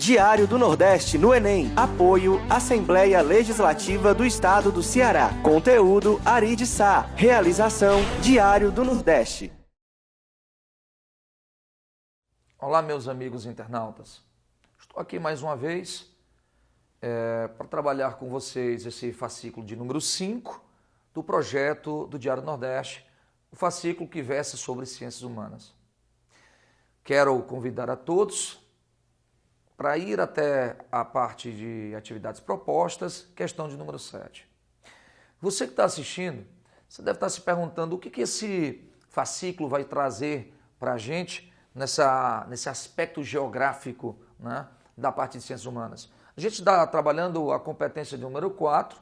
Diário do Nordeste no Enem. Apoio Assembleia Legislativa do Estado do Ceará. Conteúdo Ari de Sá. Realização Diário do Nordeste. Olá, meus amigos internautas. Estou aqui mais uma vez para trabalhar com vocês esse fascículo de número 5 do projeto do Diário do Nordeste, o fascículo que versa sobre ciências humanas. Quero convidar a todos para ir até a parte de atividades propostas, questão de número 7. Você que está assistindo, você deve estar se perguntando o que esse fascículo vai trazer para a gente nesse aspecto geográfico, né, da parte de ciências humanas. A gente está trabalhando a competência de número 4,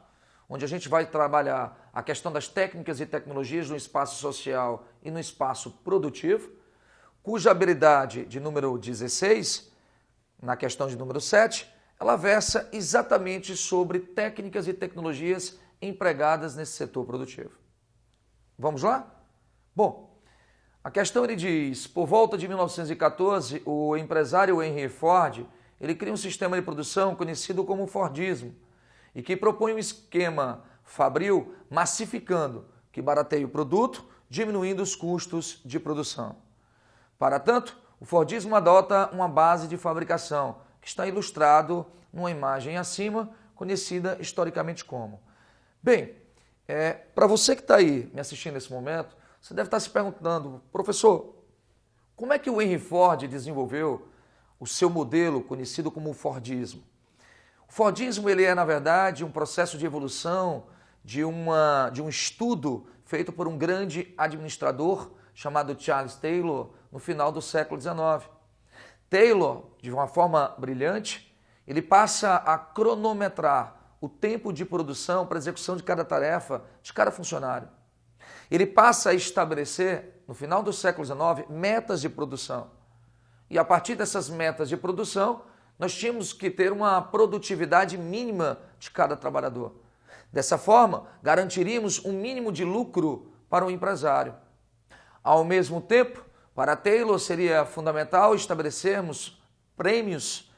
onde a gente vai trabalhar a questão das técnicas e tecnologias no espaço social e no espaço produtivo, cuja habilidade de número 16, na questão de número 7, ela versa exatamente sobre técnicas e tecnologias empregadas nesse setor produtivo. Vamos lá? Bom, a questão ele diz, por volta de 1914, o empresário Henry Ford, ele cria um sistema de produção conhecido como Fordismo, e que propõe um esquema fabril massificando, que barateia o produto, diminuindo os custos de produção. Para tanto, o Fordismo adota uma base de fabricação, que está ilustrado numa imagem acima, conhecida historicamente como. Bem, para você que está aí me assistindo nesse momento, você deve estar se perguntando, professor, como é que o Henry Ford desenvolveu o seu modelo conhecido como o Fordismo? O Fordismo ele é, na verdade, um processo de evolução de um estudo feito por um grande administrador chamado Charles Taylor no final do século XIX. Taylor, de uma forma brilhante, ele passa a cronometrar o tempo de produção para execução de cada tarefa, de cada funcionário. Ele passa a estabelecer, no final do século XIX, metas de produção. E a partir dessas metas de produção, nós tínhamos que ter uma produtividade mínima de cada trabalhador. Dessa forma, garantiríamos um mínimo de lucro para o empresário. Ao mesmo tempo, para Taylor seria fundamental estabelecermos prêmios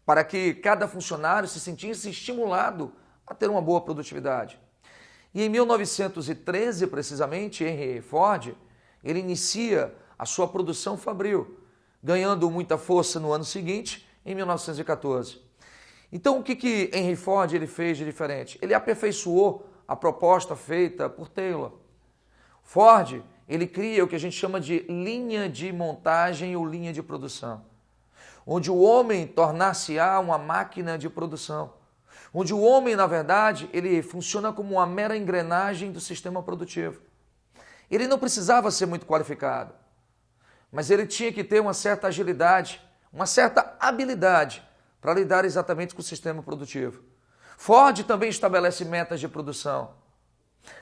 para que cada funcionário se sentisse estimulado a ter uma boa produtividade. E em 1913, precisamente, Henry Ford, ele inicia a sua produção fabril, ganhando muita força no ano seguinte, em 1914. Então, o que Henry Ford ele fez de diferente? Ele aperfeiçoou a proposta feita por Taylor. Ford, ele cria o que a gente chama de linha de montagem ou linha de produção, onde o homem tornar-se-á uma máquina de produção, onde o homem, na verdade, ele funciona como uma mera engrenagem do sistema produtivo. Ele não precisava ser muito qualificado, mas ele tinha que ter uma certa agilidade, uma certa habilidade para lidar exatamente com o sistema produtivo. Ford também estabelece metas de produção.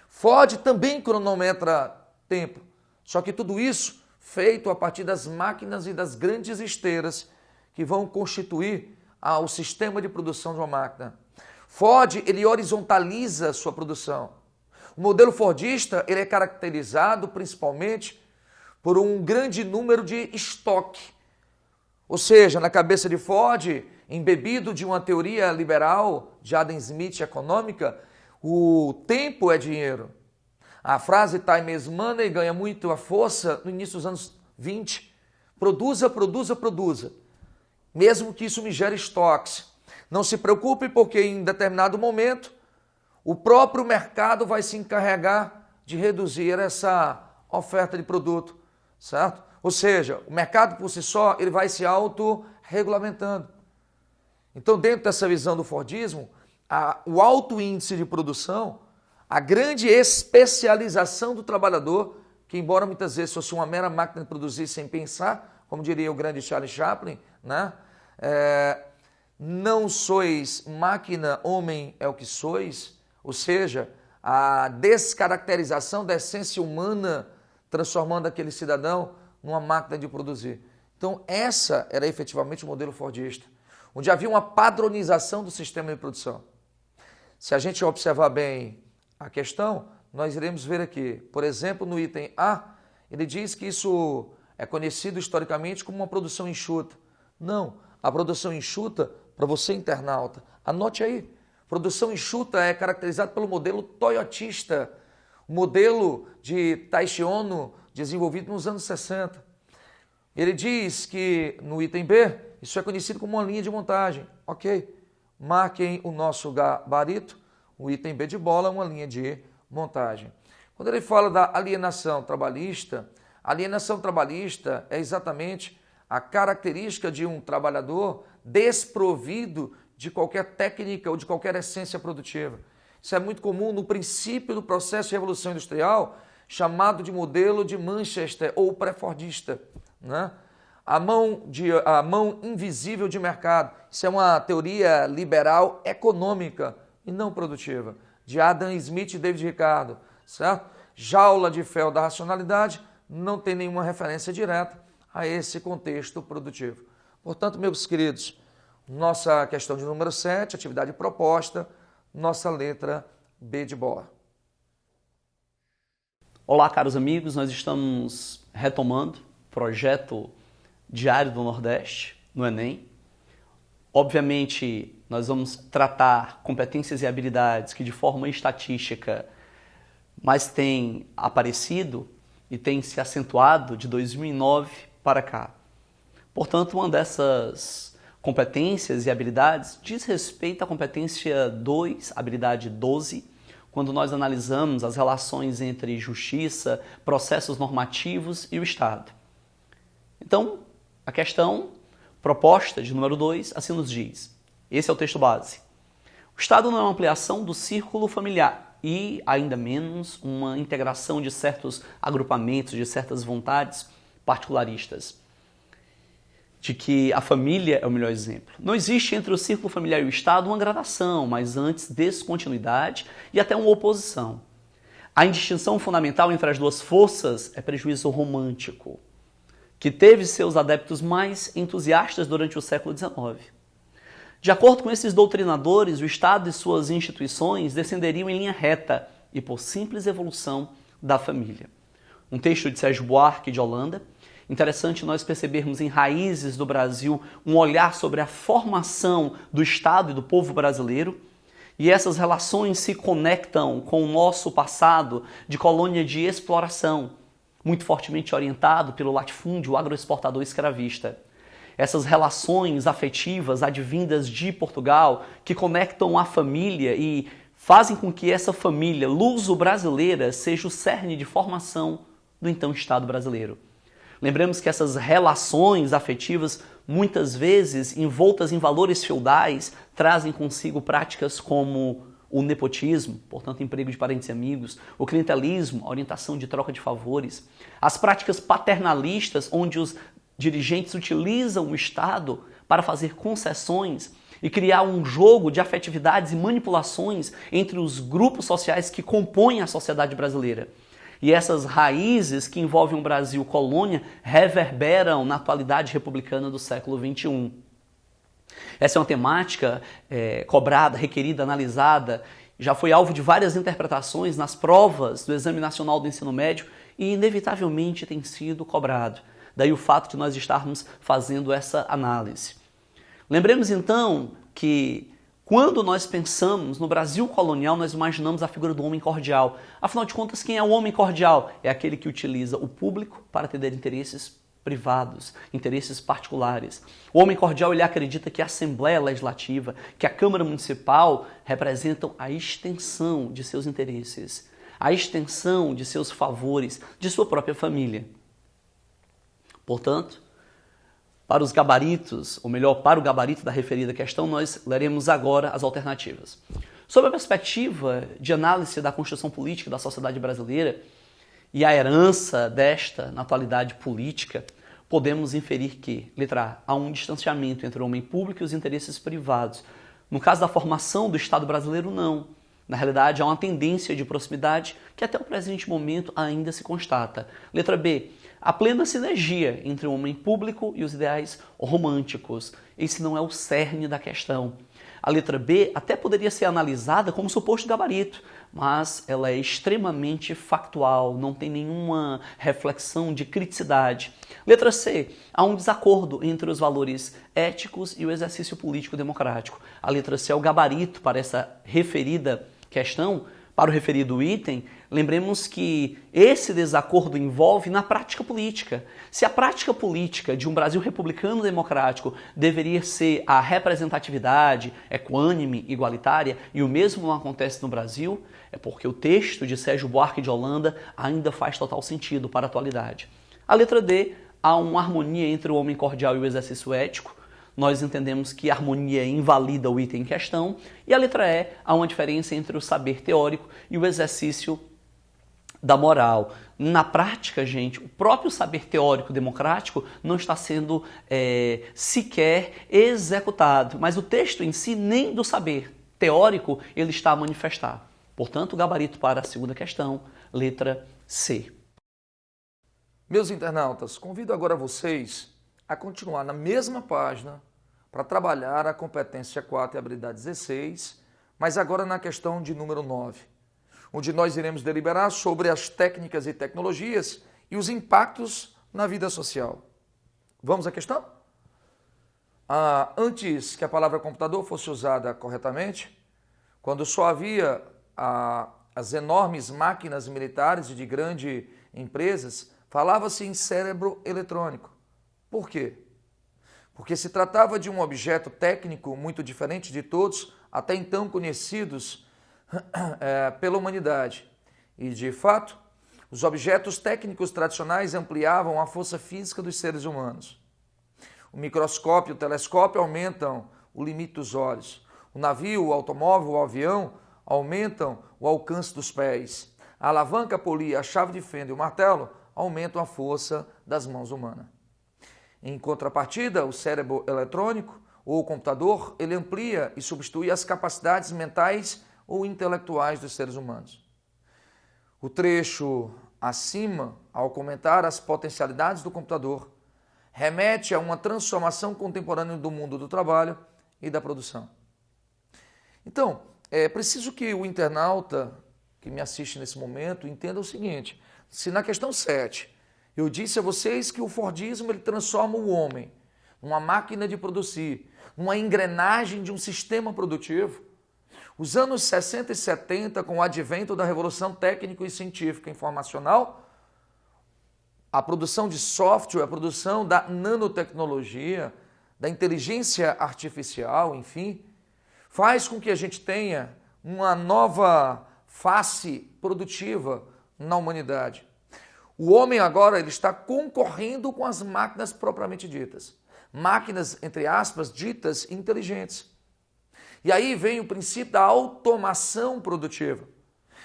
Ford também cronometra tempo. Só que tudo isso feito a partir das máquinas e das grandes esteiras que vão constituir o sistema de produção de uma máquina. Ford, ele horizontaliza a sua produção. O modelo fordista, ele é caracterizado principalmente por um grande número de estoque. Ou seja, na cabeça de Ford, embebido de uma teoria liberal de Adam Smith econômica, o tempo é dinheiro. A frase time is money ganha muito a força no início dos anos 20. Produza, produza, produza. Mesmo que isso me gere estoques. Não se preocupe porque em determinado momento o próprio mercado vai se encarregar de reduzir essa oferta de produto, certo? Ou seja, o mercado por si só ele vai se autorregulamentando. Então, dentro dessa visão do Fordismo, o alto índice de produção, a grande especialização do trabalhador, que embora muitas vezes fosse uma mera máquina de produzir sem pensar, como diria o grande Charles Chaplin, né? Não sois máquina, homem é o que sois, ou seja, a descaracterização da essência humana, transformando aquele cidadão numa máquina de produzir. Então, essa era efetivamente o modelo fordista, onde havia uma padronização do sistema de produção. Se a gente observar bem a questão, nós iremos ver aqui, por exemplo, no item A, ele diz que isso é conhecido historicamente como uma produção enxuta. Não, a produção enxuta, para você internauta, anote aí. Produção enxuta é caracterizada pelo modelo toyotista, o modelo de Taishi Ono desenvolvido nos anos 60. Ele diz que no item B, isso é conhecido como uma linha de montagem. Ok, marquem o nosso gabarito, o item B de bola é uma linha de montagem. Quando ele fala da alienação trabalhista é exatamente a característica de um trabalhador desprovido de qualquer técnica ou de qualquer essência produtiva. Isso é muito comum no princípio do processo de revolução industrial, chamado de modelo de Manchester ou pré-fordista, né? A mão invisível de mercado. Isso é uma teoria liberal econômica e não produtiva, de Adam Smith e David Ricardo, certo? Jaula de fel da racionalidade não tem nenhuma referência direta a esse contexto produtivo. Portanto, meus queridos, nossa questão de número 7, atividade proposta, nossa letra B de bola. Olá, caros amigos, nós estamos retomando o projeto Diário do Nordeste no Enem. Obviamente, nós vamos tratar competências e habilidades que de forma estatística mais têm aparecido e têm se acentuado de 2009 para cá. Portanto, uma dessas competências e habilidades diz respeito à competência 2, habilidade 12, quando nós analisamos as relações entre justiça, processos normativos e o Estado. Então, a questão proposta de número 2 assim nos diz. Esse é o texto base. O Estado não é uma ampliação do círculo familiar e, ainda menos, uma integração de certos agrupamentos, de certas vontades particularistas, de que a família é o melhor exemplo. Não existe entre o círculo familiar e o Estado uma gradação, mas antes descontinuidade e até uma oposição. A indistinção fundamental entre as duas forças é prejuízo romântico, que teve seus adeptos mais entusiastas durante o século XIX. De acordo com esses doutrinadores, o Estado e suas instituições descenderiam em linha reta e por simples evolução da família. Um texto de Sérgio Buarque, de Holanda. Interessante nós percebermos em Raízes do Brasil um olhar sobre a formação do Estado e do povo brasileiro, e essas relações se conectam com o nosso passado de colônia de exploração, muito fortemente orientado pelo latifúndio agroexportador escravista. Essas relações afetivas advindas de Portugal que conectam a família e fazem com que essa família luso-brasileira seja o cerne de formação do então Estado brasileiro. Lembremos que essas relações afetivas, muitas vezes envoltas em valores feudais, trazem consigo práticas como o nepotismo, portanto emprego de parentes e amigos, o clientelismo, a orientação de troca de favores, as práticas paternalistas, onde os dirigentes utilizam o Estado para fazer concessões e criar um jogo de afetividades e manipulações entre os grupos sociais que compõem a sociedade brasileira. E essas raízes que envolvem o Brasil colônia reverberam na atualidade republicana do século XXI. Essa é uma temática cobrada, requerida, analisada, já foi alvo de várias interpretações nas provas do Exame Nacional do Ensino Médio e inevitavelmente tem sido cobrado. Daí o fato de nós estarmos fazendo essa análise. Lembremos então que quando nós pensamos no Brasil colonial, nós imaginamos a figura do homem cordial. Afinal de contas, quem é o homem cordial? É aquele que utiliza o público para atender interesses privados, interesses particulares. O homem cordial, ele acredita que a Assembleia Legislativa, que a Câmara Municipal representam a extensão de seus interesses, a extensão de seus favores, de sua própria família. Portanto, para os gabaritos, ou melhor, para o gabarito da referida questão, nós leremos agora as alternativas. Sob a perspectiva de análise da construção política da sociedade brasileira e a herança desta na atualidade política, podemos inferir que, letra A, há um distanciamento entre o homem público e os interesses privados. No caso da formação do Estado brasileiro, não. Na realidade, há uma tendência de proximidade que até o presente momento ainda se constata. Letra B, a plena sinergia entre o homem público e os ideais românticos. Esse não é o cerne da questão. A letra B até poderia ser analisada como suposto gabarito, mas ela é extremamente factual, não tem nenhuma reflexão de criticidade. Letra C, há um desacordo entre os valores éticos e o exercício político democrático. A letra C é o gabarito para essa referida questão. Para o referido item, lembremos que esse desacordo envolve na prática política. Se a prática política de um Brasil republicano democrático deveria ser a representatividade equânime, igualitária, e o mesmo não acontece no Brasil, é porque o texto de Sérgio Buarque de Holanda ainda faz total sentido para a atualidade. A letra D, há uma harmonia entre o homem cordial e o exercício ético. Nós entendemos que a harmonia invalida o item em questão. E a letra E, há uma diferença entre o saber teórico e o exercício da moral. Na prática, gente, o próprio saber teórico democrático não está sendo sequer executado, mas o texto em si, nem do saber teórico, ele está a manifestar. Portanto, o gabarito para a segunda questão, letra C. Meus internautas, convido agora vocês a continuar na mesma página para trabalhar a competência 4 e a habilidade 16, mas agora na questão de número 9, onde nós iremos deliberar sobre as técnicas e tecnologias e os impactos na vida social. Vamos à questão? Antes que a palavra computador fosse usada corretamente, quando só havia as enormes máquinas militares e de grandes empresas, falava-se em cérebro eletrônico. Por quê? Porque se tratava de um objeto técnico muito diferente de todos até então conhecidos pela humanidade. E, de fato, os objetos técnicos tradicionais ampliavam a força física dos seres humanos. O microscópio e o telescópio aumentam o limite dos olhos. O navio, o automóvel, o avião aumentam o alcance dos pés. A alavanca, a polia, a chave de fenda e o martelo aumentam a força das mãos humanas. Em contrapartida, o cérebro eletrônico ou o computador, ele amplia e substitui as capacidades mentais ou intelectuais dos seres humanos. O trecho acima, ao comentar as potencialidades do computador, remete a uma transformação contemporânea do mundo do trabalho e da produção. Então, é preciso que o internauta que me assiste nesse momento entenda o seguinte: se na questão 7 eu disse a vocês que o Fordismo ele transforma o homem numa máquina de produzir, numa engrenagem de um sistema produtivo, os anos 60 e 70, com o advento da revolução técnico e científica informacional, a produção de software, a produção da nanotecnologia, da inteligência artificial, enfim, faz com que a gente tenha uma nova face produtiva na humanidade. O homem agora ele está concorrendo com as máquinas propriamente ditas. Máquinas, entre aspas, ditas inteligentes. E aí vem o princípio da automação produtiva,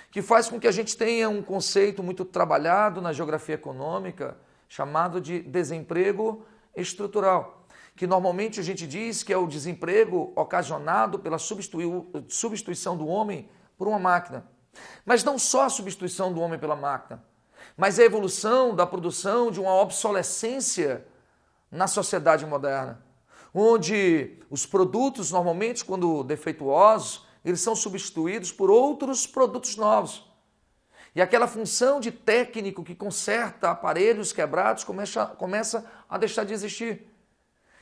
que faz com que a gente tenha um conceito muito trabalhado na geografia econômica, chamado de desemprego estrutural, que normalmente a gente diz que é o desemprego ocasionado pela substituição do homem por uma máquina. Mas não só a substituição do homem pela máquina, mas a evolução da produção de uma obsolescência na sociedade moderna, onde os produtos, normalmente, quando defeituosos, eles são substituídos por outros produtos novos. E aquela função de técnico que conserta aparelhos quebrados começa a deixar de existir.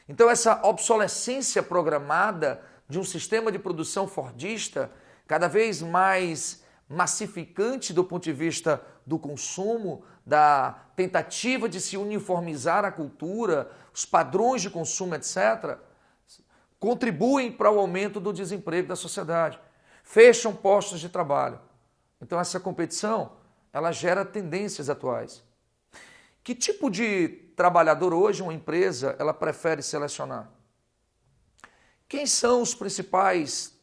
Então, essa obsolescência programada de um sistema de produção fordista, cada vez mais massificante do ponto de vista do consumo, da tentativa de se uniformizar a cultura, os padrões de consumo, etc., contribuem para o aumento do desemprego da sociedade, fecham postos de trabalho. Então essa competição, ela gera tendências atuais. Que tipo de trabalhador hoje uma empresa ela prefere selecionar? Quem são os principais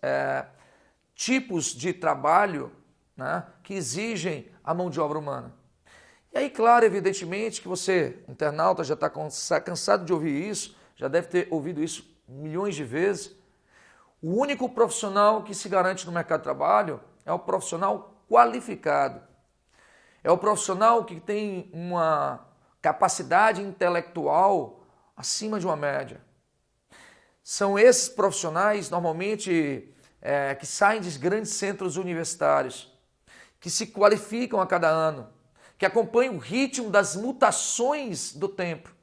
tipos de trabalho, né, que exigem a mão de obra humana? E aí, claro, evidentemente que você, internauta, já está cansado de ouvir isso, já deve ter ouvido isso milhões de vezes. O único profissional que se garante no mercado de trabalho é o profissional qualificado. É o profissional que tem uma capacidade intelectual acima de uma média. São esses profissionais, normalmente, que saem de grandes centros universitários, que se qualificam a cada ano, que acompanham o ritmo das mutações do tempo.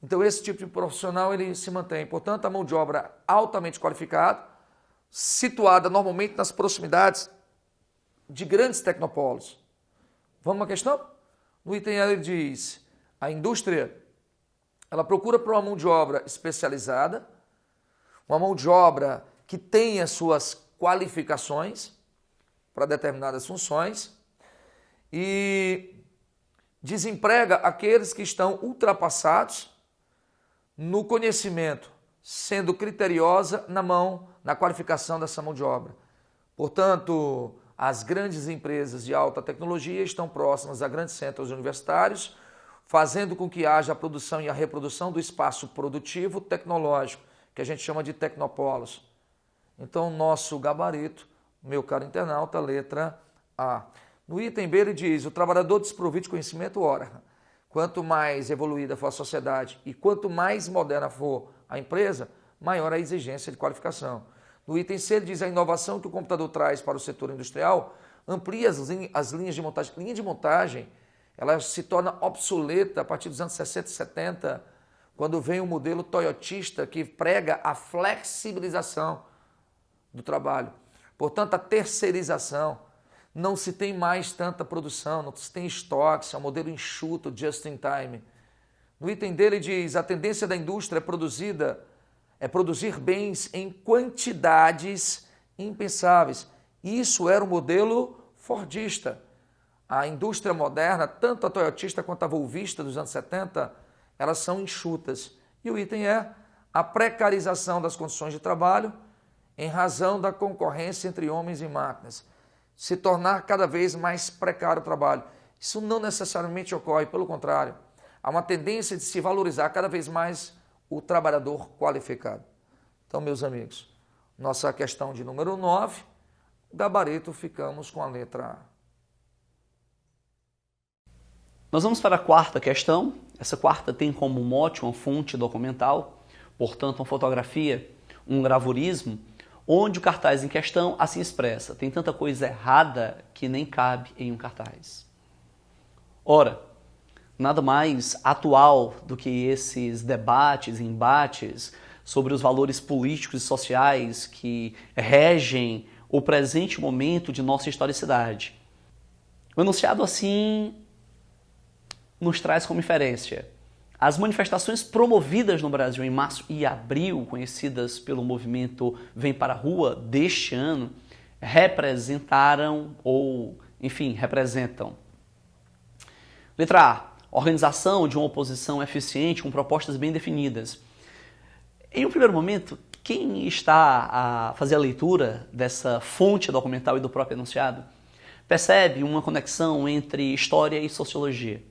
Então, esse tipo de profissional ele se mantém. Portanto, a mão de obra altamente qualificada, situada normalmente nas proximidades de grandes tecnopolos. Vamos à questão? No item ele diz, a indústria, ela procura por uma mão de obra especializada, uma mão de obra que tenha suas qualificações para determinadas funções e desemprega aqueles que estão ultrapassados no conhecimento, sendo criteriosa na qualificação dessa mão de obra. Portanto, as grandes empresas de alta tecnologia estão próximas a grandes centros universitários, fazendo com que haja a produção e a reprodução do espaço produtivo tecnológico, que a gente chama de tecnopolos. Então, nosso gabarito, meu caro internauta, letra A. No item B ele diz, o trabalhador desprovido de conhecimento, ora, quanto mais evoluída for a sociedade e quanto mais moderna for a empresa, maior a exigência de qualificação. No item C ele diz, a inovação que o computador traz para o setor industrial amplia as linhas de montagem. Linha de montagem, ela se torna obsoleta a partir dos anos 60 e 70, quando vem o modelo toyotista que prega a flexibilização do trabalho. Portanto, a terceirização, não se tem mais tanta produção, não se tem estoques, é um modelo enxuto, just in time. No item dele diz, a tendência da indústria é produzir bens em quantidades impensáveis. Isso era o modelo fordista. A indústria moderna, tanto a toyotista quanto a volvista dos anos 70, elas são enxutas. E o item é a precarização das condições de trabalho em razão da concorrência entre homens e máquinas. Se tornar cada vez mais precário o trabalho. Isso não necessariamente ocorre, pelo contrário. Há uma tendência de se valorizar cada vez mais o trabalhador qualificado. Então, meus amigos, nossa questão de número 9, gabarito, ficamos com a letra A. Nós vamos para a quarta questão. Essa quarta tem como mote uma fonte documental, portanto, uma fotografia, um gravurismo, onde o cartaz em questão assim expressa. Tem tanta coisa errada que nem cabe em um cartaz. Ora, nada mais atual do que esses debates, embates sobre os valores políticos e sociais que regem o presente momento de nossa historicidade. O enunciado assim nos traz como inferência. As manifestações promovidas no Brasil em março e abril, conhecidas pelo movimento Vem para a Rua deste ano, representam. Letra A. Organização de uma oposição eficiente com propostas bem definidas. Em um primeiro momento, quem está a fazer a leitura dessa fonte documental e do próprio enunciado percebe uma conexão entre história e sociologia.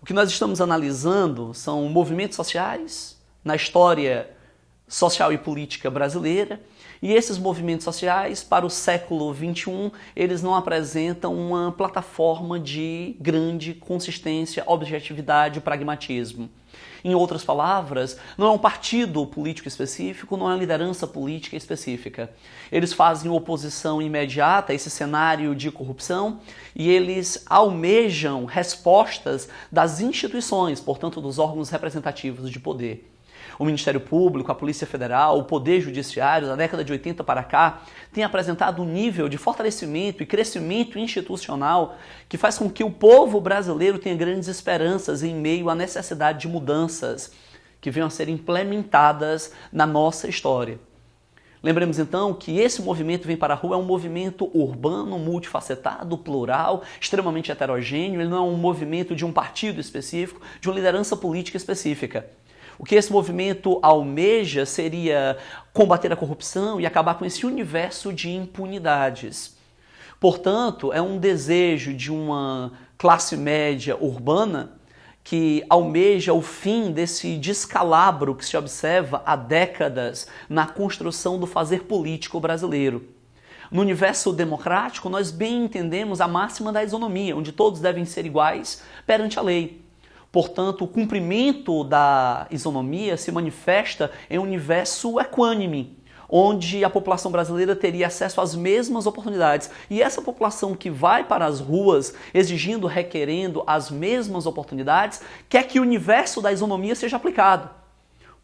O que nós estamos analisando são movimentos sociais na história social e política brasileira, e esses movimentos sociais, para o século XXI, eles não apresentam uma plataforma de grande consistência, objetividade e pragmatismo. Em outras palavras, não é um partido político específico, não é uma liderança política específica. Eles fazem oposição imediata a esse cenário de corrupção e eles almejam respostas das instituições, portanto, dos órgãos representativos de poder. O Ministério Público, a Polícia Federal, o Poder Judiciário, da década de 80 para cá, tem apresentado um nível de fortalecimento e crescimento institucional que faz com que o povo brasileiro tenha grandes esperanças em meio à necessidade de mudanças que venham a ser implementadas na nossa história. Lembremos então que esse movimento Vem para a Rua é um movimento urbano, multifacetado, plural, extremamente heterogêneo. Ele não é um movimento de um partido específico, de uma liderança política específica. O que esse movimento almeja seria combater a corrupção e acabar com esse universo de impunidades. Portanto, é um desejo de uma classe média urbana que almeja o fim desse descalabro que se observa há décadas na construção do fazer político brasileiro. No universo democrático, nós bem entendemos a máxima da isonomia, onde todos devem ser iguais perante a lei. Portanto, o cumprimento da isonomia se manifesta em um universo equânime, onde a população brasileira teria acesso às mesmas oportunidades. E essa população que vai para as ruas exigindo, requerendo as mesmas oportunidades, quer que o universo da isonomia seja aplicado.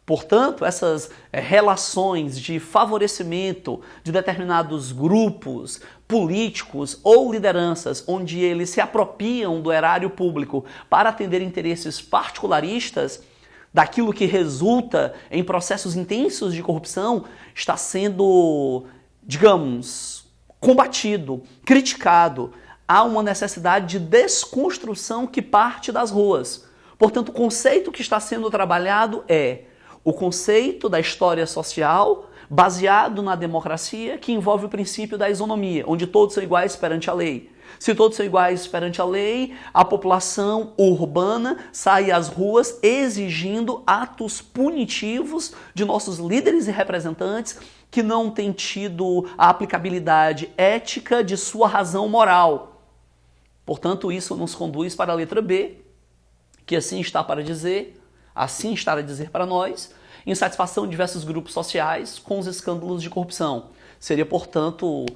Portanto, essas relações de favorecimento de determinados grupos políticos ou lideranças, onde eles se apropriam do erário público para atender interesses particularistas, daquilo que resulta em processos intensos de corrupção, está sendo, digamos, combatido, criticado. Há uma necessidade de desconstrução que parte das ruas. Portanto, o conceito que está sendo trabalhado é o conceito da história social baseado na democracia, que envolve o princípio da isonomia, onde todos são iguais perante a lei. Se todos são iguais perante a lei, a população urbana sai às ruas exigindo atos punitivos de nossos líderes e representantes que não têm tido a aplicabilidade ética de sua razão moral. Portanto, isso nos conduz para a letra B, que assim está a dizer para nós, insatisfação de diversos grupos sociais com os escândalos de corrupção. Seria, portanto,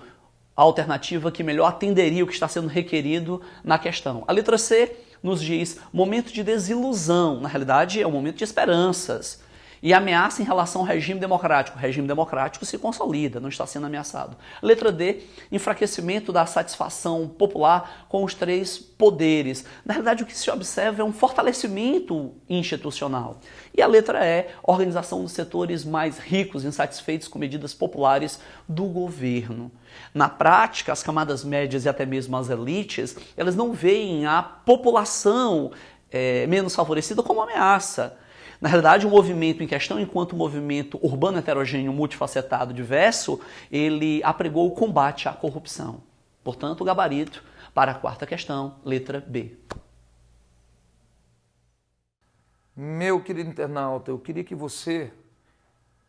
a alternativa que melhor atenderia o que está sendo requerido na questão. A letra C nos diz momento de desilusão. Na realidade, é um momento de esperanças. E ameaça em relação ao regime democrático. O regime democrático se consolida, não está sendo ameaçado. Letra D, enfraquecimento da satisfação popular com os três poderes. Na realidade, o que se observa é um fortalecimento institucional. E a letra E, organização dos setores mais ricos, insatisfeitos com medidas populares do governo. Na prática, as camadas médias e até mesmo as elites, elas não veem a população menos favorecida como ameaça. Na realidade, o movimento em questão, enquanto movimento urbano heterogêneo, multifacetado, diverso, ele apregou o combate à corrupção. Portanto, o gabarito para a quarta questão, letra B. Meu querido internauta, eu queria que você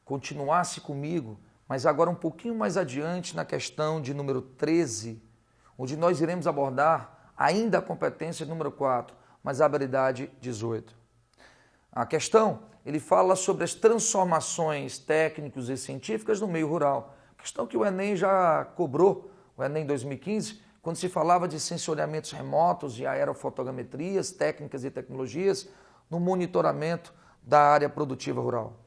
continuasse comigo, mas agora um pouquinho mais adiante na questão de número 13, onde nós iremos abordar ainda a competência número 4, mas a habilidade 18. A questão, ele fala sobre as transformações técnicas e científicas no meio rural. Questão que o Enem já cobrou, o Enem 2015, quando se falava de sensoriamentos remotos e aerofotogrametrias, técnicas e tecnologias no monitoramento da área produtiva rural.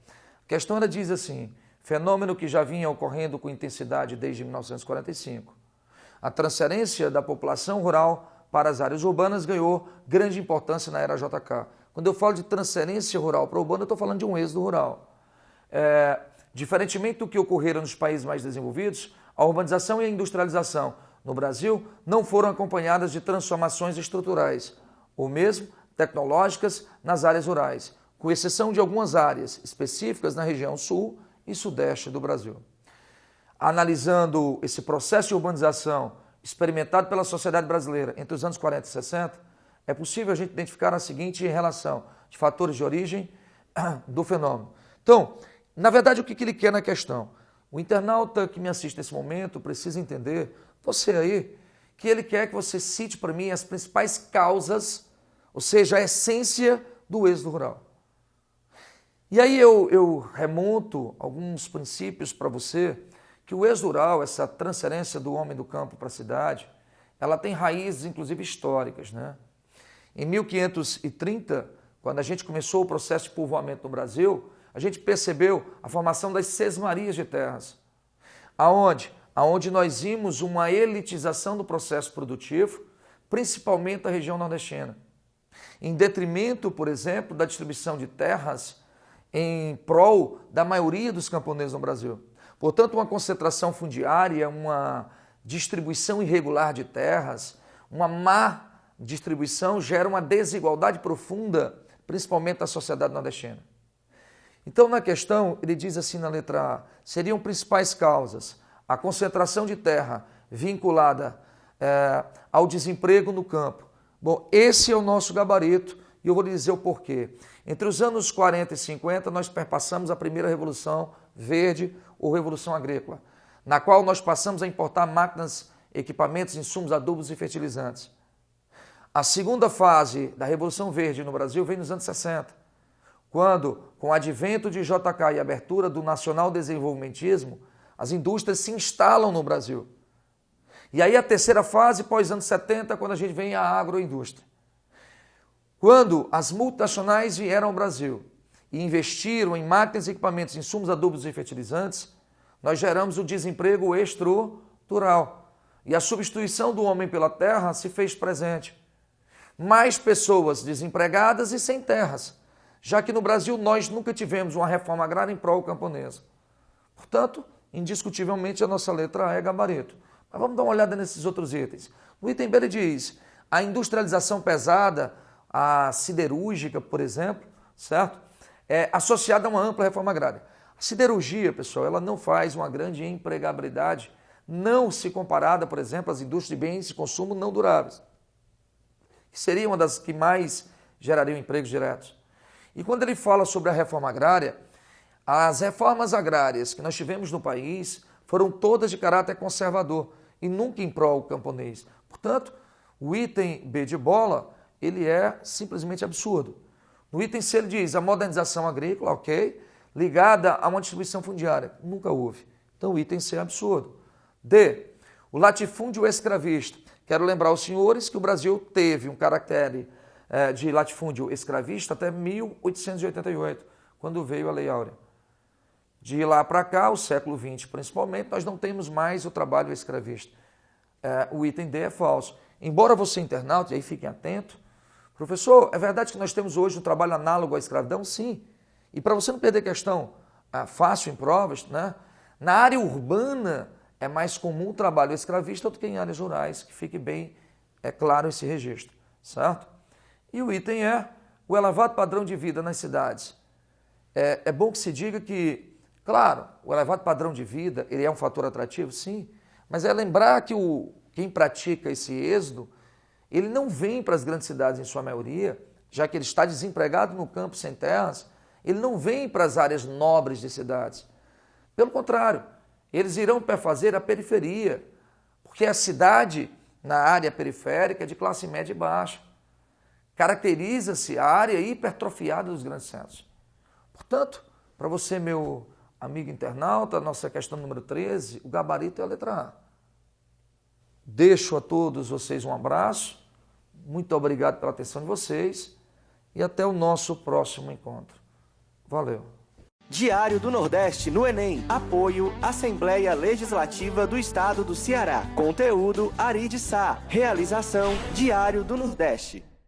A questão ela diz assim, fenômeno que já vinha ocorrendo com intensidade desde 1945. A transferência da população rural para as áreas urbanas ganhou grande importância na era JK. Quando eu falo de transferência rural para urbana, eu estou falando de um êxodo rural. Diferentemente do que ocorreram nos países mais desenvolvidos, a urbanização e a industrialização no Brasil não foram acompanhadas de transformações estruturais, ou mesmo tecnológicas nas áreas rurais, com exceção de algumas áreas específicas na região sul e sudeste do Brasil. Analisando esse processo de urbanização experimentado pela sociedade brasileira entre os anos 40 e 60, é possível a gente identificar a seguinte relação de fatores de origem do fenômeno. Então, na verdade, o que ele quer na questão? O internauta que me assiste nesse momento precisa entender, você aí, que ele quer que você cite para mim as principais causas, ou seja, a essência do êxodo rural. E aí eu remonto alguns princípios para você, que o êxodo rural, essa transferência do homem do campo para a cidade, ela tem raízes, inclusive, históricas, né? Em 1530, quando a gente começou o processo de povoamento no Brasil, a gente percebeu a formação das sesmarias de terras. Aonde nós vimos uma elitização do processo produtivo, principalmente da região nordestina. Em detrimento, por exemplo, da distribuição de terras em prol da maioria dos camponeses no Brasil. Portanto, uma concentração fundiária, uma distribuição irregular de terras, uma má distribuição gera uma desigualdade profunda, principalmente na sociedade nordestina. Então, na questão, ele diz assim na letra A, seriam principais causas a concentração de terra vinculada ao desemprego no campo. Bom, esse é o nosso gabarito e eu vou lhe dizer o porquê. Entre os anos 40 e 50, nós perpassamos a primeira Revolução Verde ou Revolução Agrícola, na qual nós passamos a importar máquinas, equipamentos, insumos, adubos e fertilizantes. A segunda fase da Revolução Verde no Brasil vem nos anos 60, quando, com o advento de JK e a abertura do nacional desenvolvimentismo, as indústrias se instalam no Brasil. E aí a terceira fase, pós anos 70, quando a gente vem a agroindústria. Quando as multinacionais vieram ao Brasil e investiram em máquinas, equipamentos, insumos, adubos e fertilizantes, nós geramos o desemprego estrutural. E a substituição do homem pela terra se fez presente. Mais pessoas desempregadas e sem terras, já que no Brasil nós nunca tivemos uma reforma agrária em prol camponesa. Portanto, indiscutivelmente a nossa letra A é gabarito. Mas vamos dar uma olhada nesses outros itens. No item B ele diz, a industrialização pesada, a siderúrgica, por exemplo, certo? É associada a uma ampla reforma agrária. A siderurgia, pessoal, ela não faz uma grande empregabilidade, não se comparada, por exemplo, às indústrias de bens de consumo não duráveis, que seria uma das que mais gerariam empregos diretos. E quando ele fala sobre a reforma agrária, as reformas agrárias que nós tivemos no país foram todas de caráter conservador e nunca em prol camponês. Portanto, o item B de bola, ele é simplesmente absurdo. No item C ele diz a modernização agrícola, ok, ligada a uma distribuição fundiária. Nunca houve. Então o item C é absurdo. D, o latifúndio escravista. Quero lembrar aos senhores que o Brasil teve um caractere de latifúndio escravista até 1888, quando veio a Lei Áurea. De lá para cá, o século XX principalmente, nós não temos mais o trabalho escravista. O item D é falso. Embora você internauta, e aí fiquem atentos, professor, é verdade que nós temos hoje um trabalho análogo à escravidão? Sim. E para você não perder questão fácil em provas, né? Na área urbana é mais comum o trabalho escravista do que em áreas rurais, que fique bem claro esse registro, certo? E o item é o elevado padrão de vida nas cidades. É bom que se diga que, claro, o elevado padrão de vida ele é um fator atrativo, sim, mas é lembrar que quem pratica esse êxodo, ele não vem para as grandes cidades em sua maioria, já que ele está desempregado no campo sem terras, ele não vem para as áreas nobres de cidades. Pelo contrário, eles irão perfazer a periferia, porque a cidade, na área periférica, é de classe média e baixa. Caracteriza-se a área hipertrofiada dos grandes centros. Portanto, para você, meu amigo internauta, nossa questão número 13, o gabarito é a letra A. Deixo a todos vocês um abraço, muito obrigado pela atenção de vocês e até o nosso próximo encontro. Valeu! Diário do Nordeste no Enem. Apoio Assembleia Legislativa do Estado do Ceará. Conteúdo Ari de Sá. Realização Diário do Nordeste.